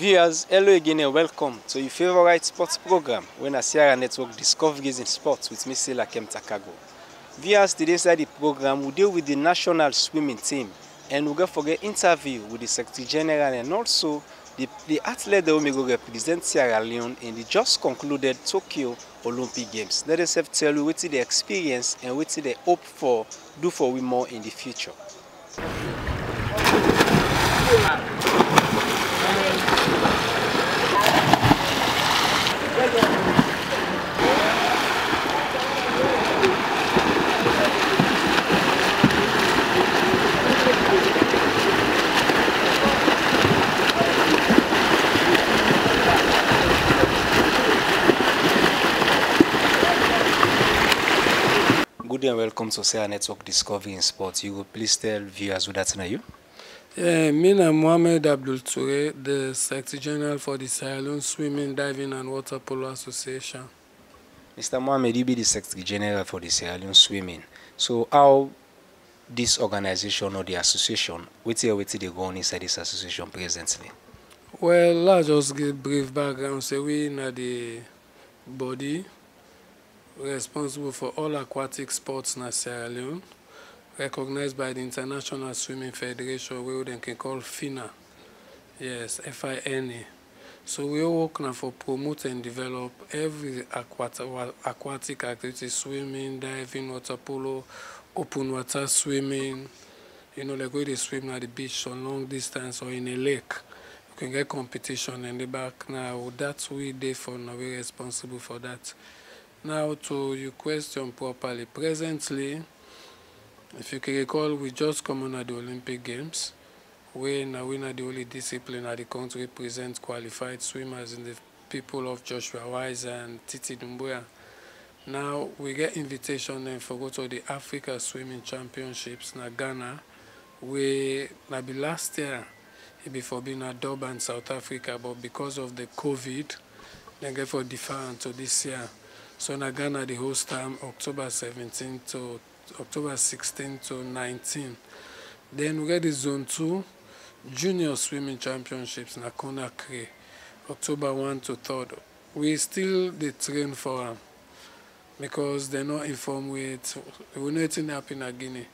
Viewers, hello again and welcome to your favorite sports program when I Sierra Network Discoveries in Sports with me, Scyll Akempta-Kargbo. Viewers, today's the program will deal with the national swimming team and we're going to forget interview with the Secretary General and also the athlete that will represent Sierra Leone in the just concluded Tokyo Olympic Games. Let us tell you what the experience and what they hope for do for we more in the future. Good day and welcome to Sierra Network Discovery in Sports. You will please tell viewers who that's not you. Me and Mohamed Abdul Turay, the Secretary General for the Salone Swimming, Diving and Water Polo Association. Mr. Mohamed, you be the Secretary General for the Sierra Leone Swimming. So how this organization or the association, what they go on inside this association presently? Well, let's just give brief background. So we are the body responsible for all aquatic sports in Sierra Leone, recognized by the International Swimming Federation, where they can call FINA. Yes, FINA. So we all work now for promote and develop every aquatic activity, swimming, diving, water polo, open water swimming, like where they swim at the beach on long distance or in a lake. You can get competition in the back now. That's we there for now, we're responsible for that. Now to your question properly, presently, if you can recall, we just come on at the Olympic Games, where now we are the only discipline at the country present qualified swimmers in the people of Joshua Wise and Titi Dumbuya. Now we get invitation then for go to the Africa Swimming Championships in Ghana, where maybe last year it before being at Durban, South Africa, but because of the COVID, they get for defer to this year. So in Ghana, the host time October 17 to October 16 to 19. Then we get the Zone 2 Junior Swimming Championships in Conakry, October 1 to 3rd. We still train for them because they're not informed with we know it's happening in Guinea,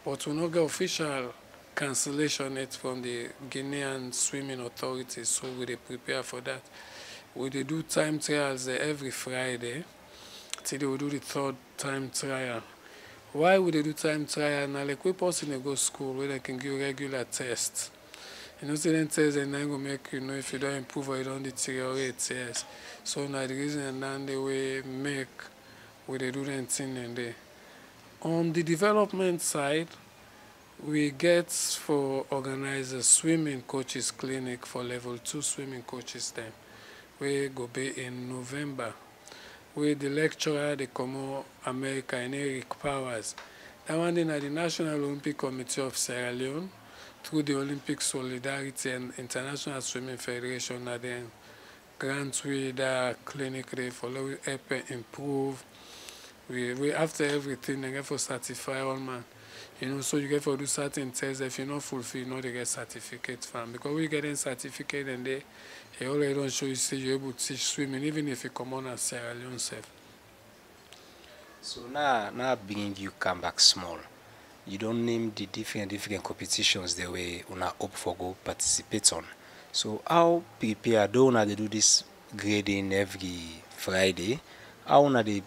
but we not get official cancellation it from the Guinean swimming authorities. So we prepare for that. We do time trials every Friday. Till they will do the 3rd time trial. Why would they do time trial? Now, like we person they go school where they can give regular tests. So then tests and then go make you know if you don't improve or you don't deteriorate. Yes. So now the reason and then they will make where they do the thing and they. On the development side, we get for organize a swimming coaches clinic for level 2 swimming coaches then. We go be in November. With the lecturer, the Como America, and Eric Powers. That one in the National Olympic Committee of Sierra Leone, through the Olympic Solidarity and International Swimming Federation, and then grant we the clinic there for help improve. We after everything, they get for certify all man. So you get for do certain tests. If you not fulfill, they get certificate from. Because we get a certificate and they already don't show you say you're able to teach swimming, even if you come on as Sierra Leone self. So now being you come back small, you don't name the different competitions the way una hope for go participate on. So how prepare do una they do this grading every Friday? How una they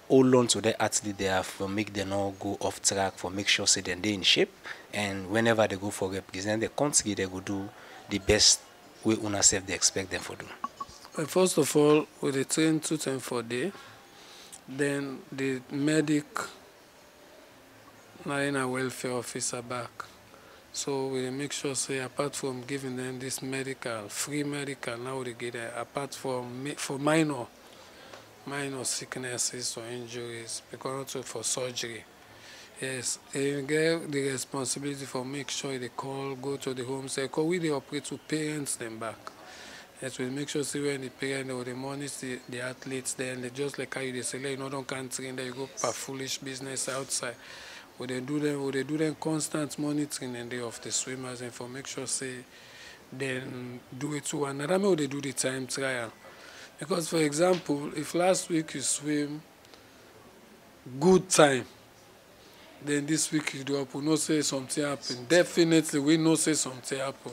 hold on to the athlete they have for make them not go off track, for make sure say they're in shape, and whenever they go for represent the country, they go do the best way una self they expect them to do. Well, first of all, we train 2 times per day. Then the medic, a welfare officer back. So we make sure say apart from giving them this free medical, now they get it, apart from for minor sicknesses or injuries, because also for surgery. Yes, they get the responsibility for make sure they go to the home, say, because we they operate to parents them back. Yes, we make sure see when the parents or the monitor the athletes, then they just like how they say, don't country, and then you go for foolish business outside. Would they do them constant monitoring and they of the swimmers and for make sure say then do it to another way they do the time trial. Because for example, if last week you swim good time, then this week you drop, we know say something happen. Definitely we know say something happen.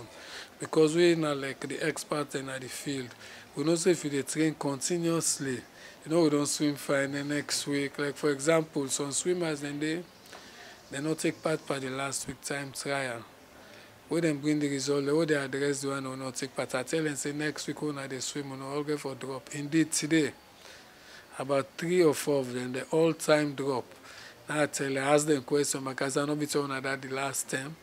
Because we not like the expert in the field. We know say if you dey train continuously, you know we don't swim fine the next week. Like for example, some swimmers then they not take part for the last week time trial. When them bring the result, when they address the one who not take part, I tell them say next week when they swim, we all go for drop. Indeed today, about 3 or 4 of them, the all-time drop. Now I tell them, ask them question because I know be telling that the last time.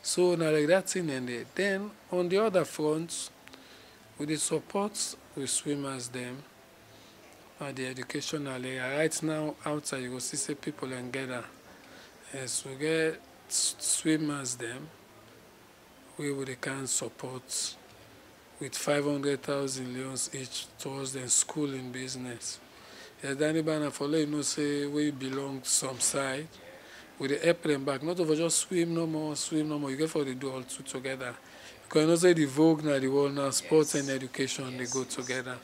So now like that thing and then on the other front, with the support with swimmers them and the educational area. Right now outside you will see say people and gather. Yes, we get swimmers them we they can support with 500,000 leons each towards the school in business. Yes, anybody for let you know say we belong to some side. With the help them back, not over just swim no more, you get for they do all two together. Because you know say the vogue now the world now, sports and education they go together.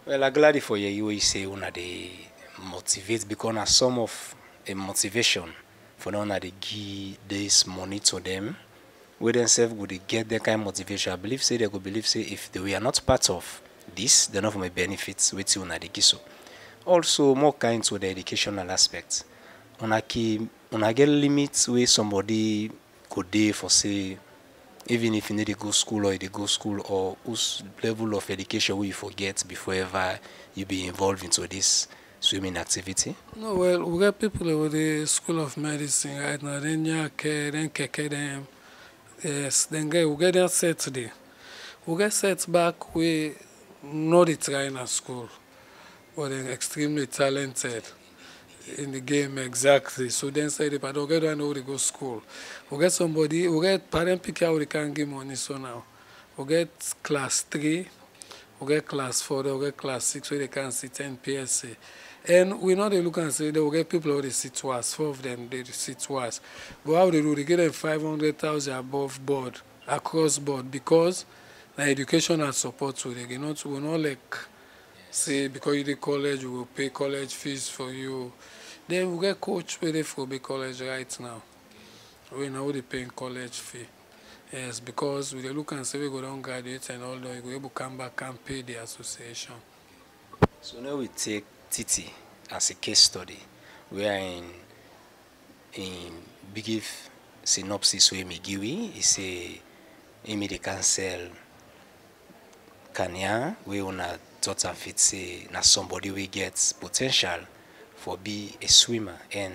Well, I'm glad for you say una they motivate because na some of a motivation for now they give this money to them. We themselves would get that kind of motivation. I believe say they could believe say if they were not part of this, they're not from a benefits with you una they give so. Also more kind to the educational aspect. Una get limits where somebody could do for say even if you need to go school or you go school or whose level of education will you forget before ever you be involved into this swimming activity? No, well, we got people with the School of Medicine right now. Then keke them. Yes, then we get that set today. We get set back we not the trying at school, but they're extremely talented in the game exactly. So then say the don't get one who they go school. We get somebody, we get parent pick out they can give money so now. We get class 3, we get class 4, we get class 6 where they can see 10 PSA. And we know they look and say they will get people who they sit twice, 4 of them they sit twice. But how they do, they get them 500,000 above board, across board, because the education and support to they not we not like say because you did college, we will pay college fees for you. Then we get coach where they for big college right now. We now they paying college fee. Yes, because we look and say we go down graduate and all that, we go able to come back and pay the association. So now we take Titi as a case study. We are in big synopsis where Migiwi is a they can sell Kenya where una thought and fit say na somebody we get potential for be a swimmer and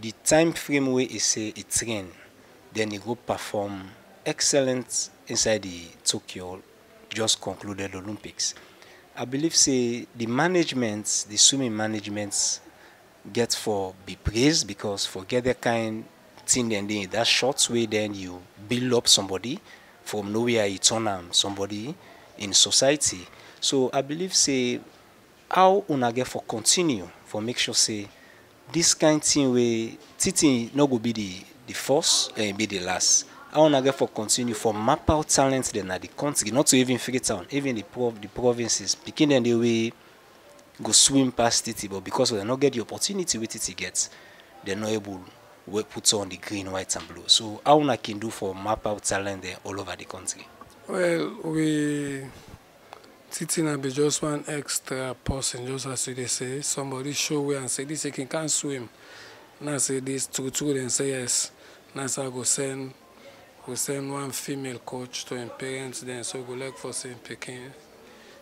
the time frame where he say he train then he go perform excellent inside the Tokyo just concluded Olympics. I believe say the management, the swimming management get for be praised because for get that kind thing then in that short way then you build up somebody from nowhere you turn somebody in society. So I believe say how una get for continue for make sure say this kind thing where Titi no go be the first and be the last. How una get for continue for map out talent then at the country, not to even Freetown, even the provinces, picking them the way go swim past Titi, but because they not get the opportunity with Titi gets, they're not able to put on the green, white and blue. So how una can do for map out talent there all over the country? Well, Titi na be just one extra person, just as they say. Somebody show way and say this he can't swim. Now say this true then say yes. Now say I go send one female coach to him parents then so go like for saying picking.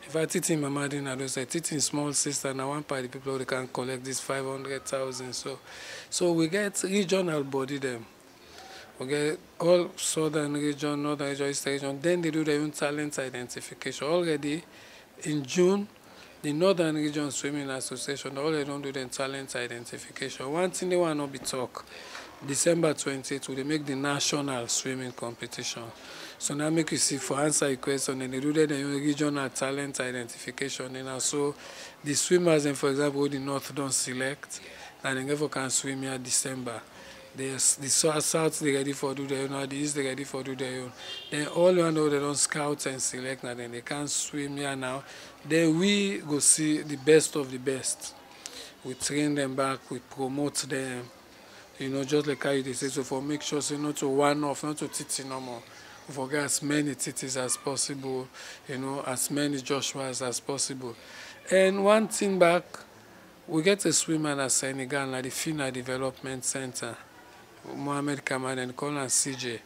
If I Titi mama then I don't say Titi small sister now one part of the people they can collect this 500,000. So we get regional body them. We get all southern region, northern region, eastern region. Then they do their own talent identification. Already in June, the Northern Region Swimming Association already don't do their talent identification. One thing they want to be talk. December 28th, they make the national swimming competition. So now make you see for answer your question, and they do their own regional talent identification. And also the swimmers, and for example, the North don't select, and they never can swim here December. There's the south they ready for do their own, now the east they ready for do their own. Then all you know they don't scout and select now, then they can't swim here now. Then we go see the best of the best. We train them back, we promote them, you know, just like how you say, so for make sure so not to one off, not to titi no more. We forget as many titis as possible, you know, as many Joshuas as possible. And one thing back, we get a swimmer at Senegal at the FINA Development Center. Mohamed Kamal and call him CJ.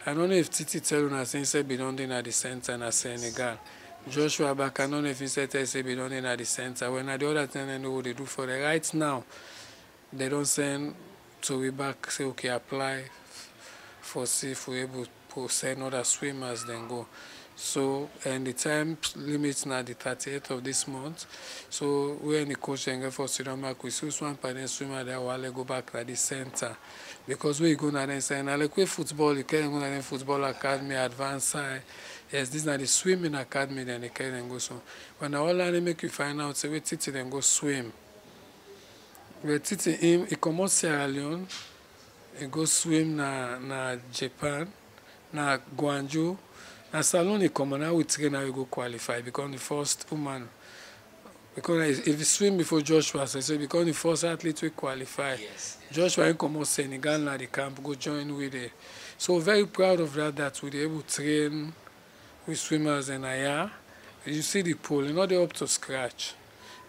I don't know if Titi tell you that since be done at the center in Senegal. Joshua back, I don't know if he said be done at the center. When at the other thing I know what they do for the right now, they don't send to we back say okay apply for see if we're able to send other swimmers then go. So and the time limit now the 30th of this month. So we and the coach and for Sudan back we see one partner swimmer there while go back at the center. Because we go now and say now like we football, you can go to football academy, advanced side. Yes, this is not the swimming academy then they can go so. When all they make you find out say we Titi then go swim. We Titi him he come out Sierra Leone, he go swim na Japan, na Guangzhou. Na Salone come now we train now we go qualify become the first woman. Because if you swim before Joshua, so become the first athlete we qualify. Yes. Joshua come out Senegal now the camp go join with it. So very proud of that we able to train with swimmers in a year. You see the pool, you know they're up to scratch.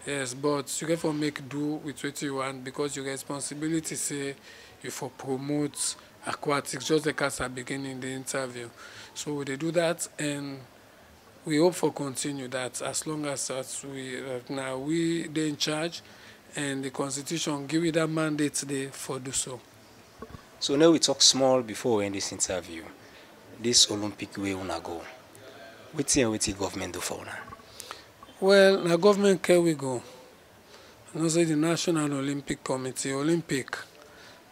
Yes, but you get to make do with what you want because your responsibility say you for promote aquatics, just like as I begin in the interview. So they do that and we hope for continue that as long as we now we they in charge and the constitution give you that mandate today for do so. So now we talk small before we end this interview. This Olympic way una go. What's the government do for una? Well, the government care we go. And also the National Olympic Committee, Olympic,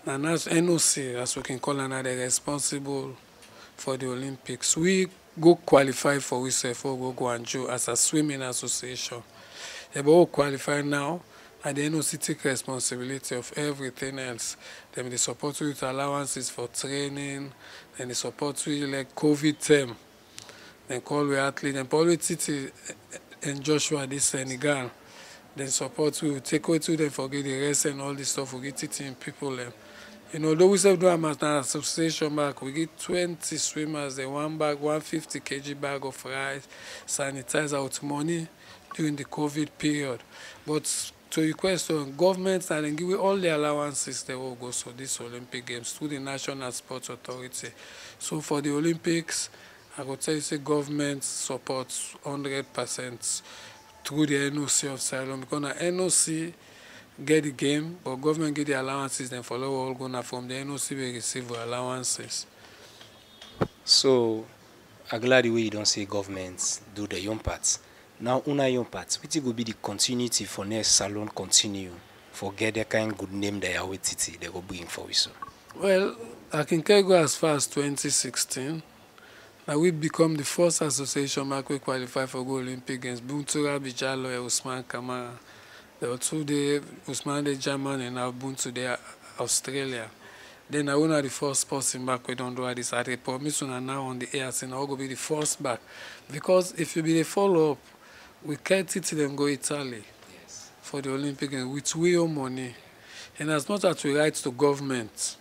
and as NOC, as we can call another, responsible for the Olympics. We go qualify for we say for go Guangzhou as a swimming association. Yeah, but we qualify now, and the NOC take responsibility of everything else. Then they support with allowances for training, then they support with like COVID term. Then call we athlete, and Paul Titi and Joshua this Senegal. Then support we take away to them forget the rest and all this stuff. We get it in people. You know, though we say do an association back, we get 20 swimmers, then one bag, 150 kg bag of rice, sanitizer with money during the COVID period. But to your question, governments and then give you all the allowances they will go so this Olympic Games through the National Sports Authority. So for the Olympics, I would tell you say government supports 100% through the NOC of Salone because the NOC get the game, but government get the allowances, then follow all gonna from the NOC we receive allowances. So I'm glad the way you don't say governments do the young parts. Now una young parts, which will be the continuity for next Salone continue for get the kind of good name they are with Titi they go bring for us. Well, I can go as far as 2016. Now we become the first association that we qualify for go Olympic Games. Buntura Bijalo, Usman Kamara. There were 2 days, Usman the German and now Buntu the Australia. Then I was the first person back we don't do this. I promise you now on the air saying I will be the first back. Because if you be the follow-up, we can't it them go Italy for the Olympic Games with real money. And as much as we write to government,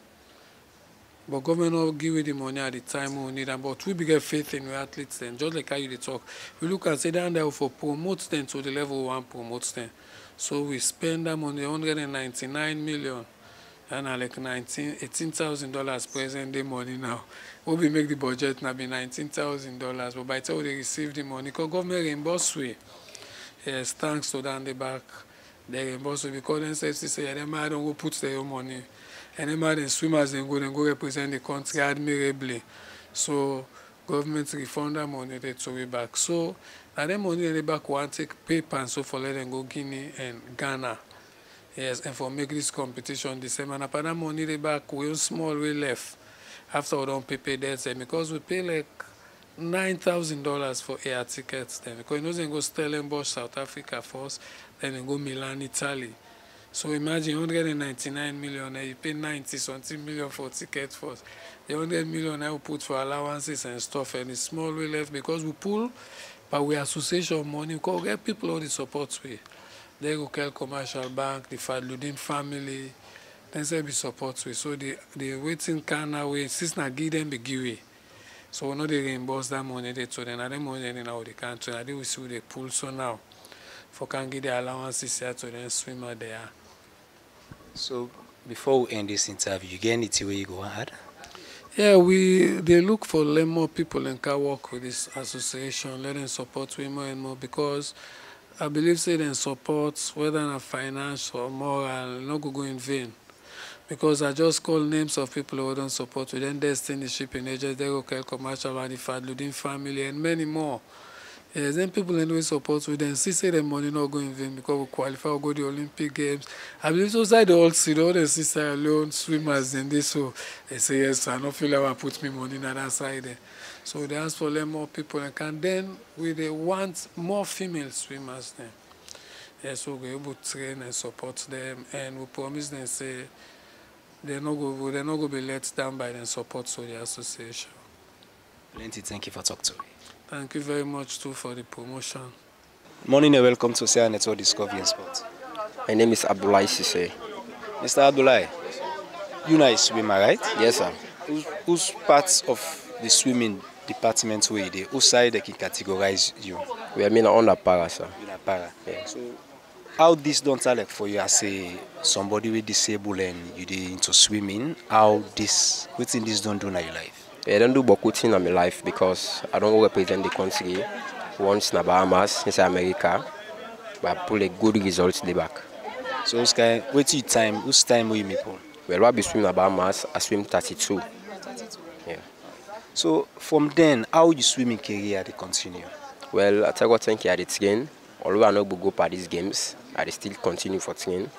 but government will give you the money at the time we need them. But we get faith in our athletes then, just like how you talk. We look and say down there for promote them to the level we want promote them. So we spend that money, 199 million, and like $18,000 present day money now. What we make the budget now be $19,000, but by the time they receive the money, because government reimburse we. Yes, thanks to down the back, they reimburse we because then say yeah, them don't go put their own money. And then swimmers then go represent the country admirably. So government refund that money they throw it back. So now that money they back want take paper and so for let them go Guinea and Ghana. Yes, and for make this competition the same. And after that money they back we small way left after we don't pay that because we pay like $9,000 for air tickets then because you know they go Stellenbosch, South Africa first, then they go Milan, Italy. So imagine 199 million and you pay 90 something million for ticket first. The 100 million I will put for allowances and stuff, and it's small way left because we pull, but we association money. We can get people all the support way. They go call commercial bank, the Fadludin family, then say be support way. So the waiting can away, since na give them be give way. So we know they reimburse that money they to them, and that money in our the country. And they will see they pull so now. For can give the allowances here to them swimmer there. So before we end this interview, you get anything where you go ahead? Yeah, they look for more people and can work with this association, let them support we more and more, because I believe say them support whether in finance or moral not go in vain. Because I just call names of people who don't support with them, Destiny Shipping Agents, they go call commercial and the Fadludin family and many more. Yes, then people anyway support with them. See, say the money not going in vain because we qualify or go to the Olympic Games. I believe so side the whole city, all the Sierra Leone swimmers in this, so they say yes, I don't feel like I put me money on that side there. So they ask for more people and then they want more female swimmers then. Yes, so we're able to train and support them, and we promise them say they're not going to be let down by the support of the association. Plenty, thank you for talking to me. Thank you very much too for the promotion. Morning and welcome to Sierra Network Discovery and Sport. My name is Abdullah Sisse. Mr. Abdullah, you are a swimmer, right? Yes, sir. Whose parts of the swimming department were they? Whose side they can categorize you? We are mean on the para, sir. In a para. Yeah. So, how this don't like for you as somebody with disabled and you into swimming? How this, what thing this don't do in your life? I don't do beaucoup things in my life because I don't represent the country once in the Bahamas, in America, but I pull a good results the back. So, whose time will you make? Well, I be swim in the Bahamas, I swim 32. Yeah. So, from then, how you swimming career they continue? Well, I tell you what, thank you, I did train. Although I not go for these games, I still continue for training.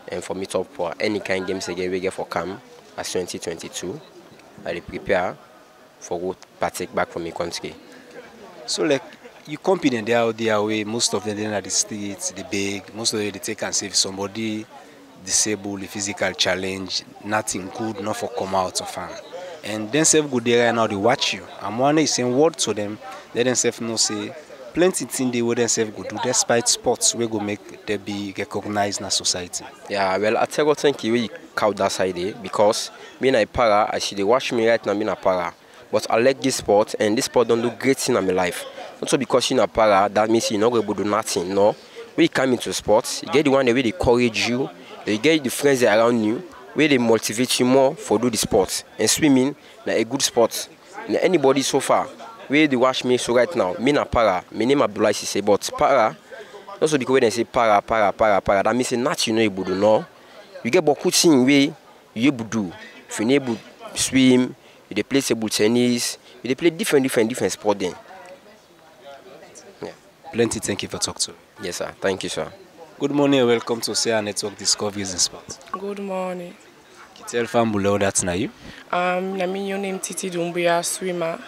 And for me top for any kind of games again we get for camp as 2022, I prepare for go partake back from my country. So like you compete there out there way, most of them are the streets, the big, most of them they take and save somebody disabled, a physical challenge, nothing good, not for come out of fun. And then self go there and now they watch you. I'm one is saying word to them, let themselves know say plenty things they would themselves go do despite sports we go make they be recognized in a society. Yeah, well I tell you thank you we count that side there because me and I para, I see they watch me right now me a para. But I like this sport, and this sport don't do great thing in my life. Not so because you're a para, that means you're not able to do nothing. No. When you come into sports, you get the one that will encourage you, you get the friends that are around you, where they motivate you more for do the sport. And swimming, like a good sport. And anybody so far, where they watch me so right now, me na para, my name Abdullah Sisse, but para, not so because when they say para, that means not you know able to know. You get beaucoup things where you able to do. If you're able to swim, they play table tennis, they play different sports then. Yeah. Plenty, thank you for talking to me. Yes, sir. Thank you, sir. Good morning and welcome to Sierra Network Discoveries and Sport. Good morning. Can you tell family that's now you? My name Titi Dumbia, swimmer.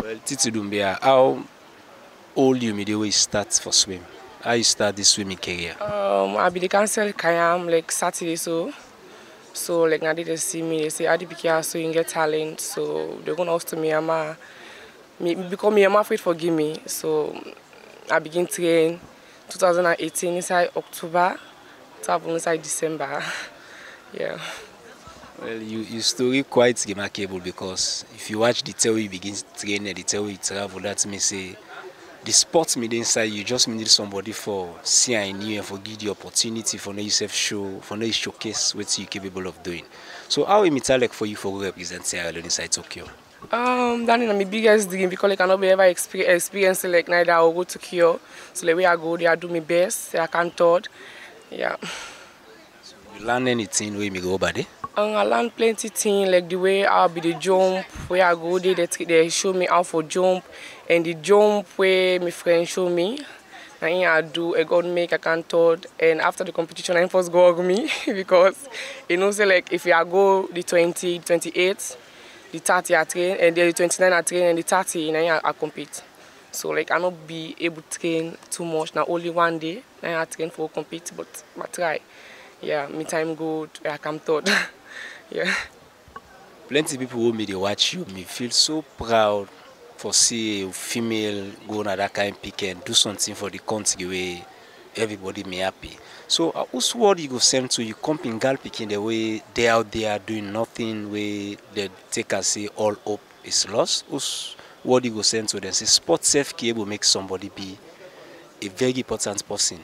Well, Titi Dumbia, how old you made the way you start for swim? How you start this swimming career? I be the cancel Kayam like Saturday so like now they see me, they say Adipika so you get talent, so they're gonna ask me because me afraid forgive me. So I begin train 2018 inside October, travel inside December. Yeah. Well, your story quite remarkable because if you watch the tell you begin training, the tell you travel, that means say the sports made inside you just need somebody for seeing you and for give the opportunity for yourself show, for you showcase what you're capable of doing. So how is it like for you for represent Sierra Leone inside Tokyo? That is my biggest dream because I cannot be ever experience like neither I'll go to Tokyo. So the way I go there, I do my best, I can third. Yeah. So you learn anything when you go over there? I learn plenty things like the way I'll be the jump, where I go there, they show me how for jump, and the jump where my friend show me. And I do, I got make, I can third, and after the competition, I first go with me because you know, say like if I go the 20, 28, the 30 I train, and the 29 I train, and the 30 I compete. So like I not be able to train too much. Now only one day I train for compete, but I try. Yeah, me time good. I come third. Yeah. Plenty people who me they watch you, me feel so proud for see a female go on that kind of pick and do something for the country where everybody may happy. So whose word you go send to you comping girl picking the way they out there doing nothing where they take us say all hope is lost? Whose word you go send to them say sports self care will make somebody be a very important person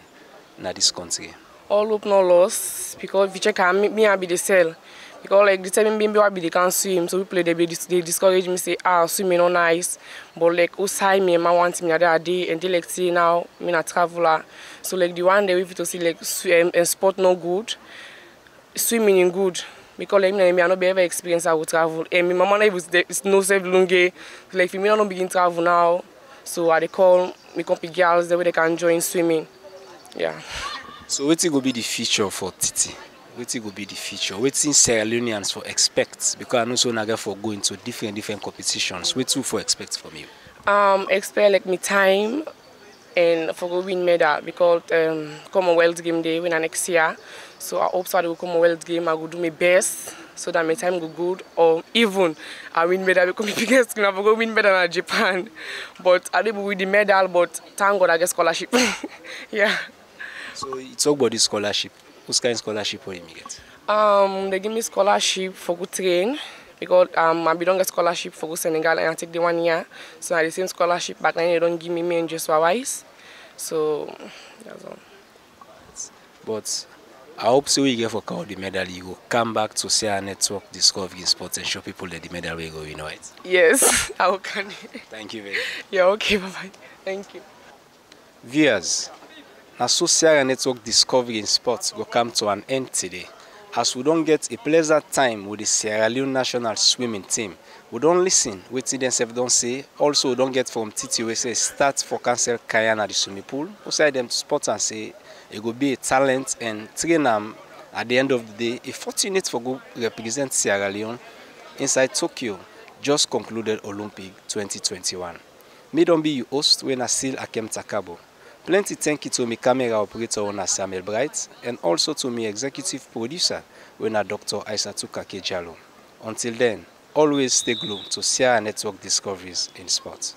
in this country? All hope no loss because if you check me I be the cell. Because like the time baby I be they can't swim, so people they discourage me say swimming no nice. But like outside me want me the other day and they like say now me na traveler. So like the one day we to see like swim and sport no good, swimming in good. Because like me I not be ever experience I would travel. And my mama is no self lunge. Like if me not begin travel now, so I they call me company girls the way they can join swimming. Yeah. So what will be the future for Titi? What will be the future? What Sierra Leoneans for expect? Because I know so naga for going to different competitions. What for expect from you? Expect like me time and for go win medal because Commonwealth game day when next year. So I hope so I will Commonwealth game I will do my best so that my time go good or even I win medal because my biggest I will go win medal in Japan. But I didn't win the medal but thank God I get scholarship. Yeah. So you talk about the scholarship. What kind of scholarship will you get? They give me scholarship for good train because I don't get scholarship for go Senegal and I take the 1 year. So I the same scholarship back then they don't give me and just wise. So that's all. But I hope so you get for the medal, you go come back to Sierra Network Discovery Sports and show people that the medal will go, you know it. Yes, I will can. Thank you very much. Yeah, okay, bye-bye. Thank you. Viewers, now so Sierra Network Discovery in Sports will come to an end today. As we don't get a pleasant time with the Sierra Leone national swimming team, we don't listen, what themselves don't say. Also, we don't get from Titi we say start for cancel Kayan at the swimming pool. We say them to spot and say it will be a talent and train them at the end of the day. A fortunate for go represent Sierra Leone inside Tokyo, just concluded Olympic 2021. Me don't be your host when I Scyll Akempta-Kargbo. Plenty thank you to my camera operator when Samuel Bright and also to my executive producer when Dr. Aissatou Kake Jallo. Until then, always stay glued to Sierra Network Discoveries in Sports.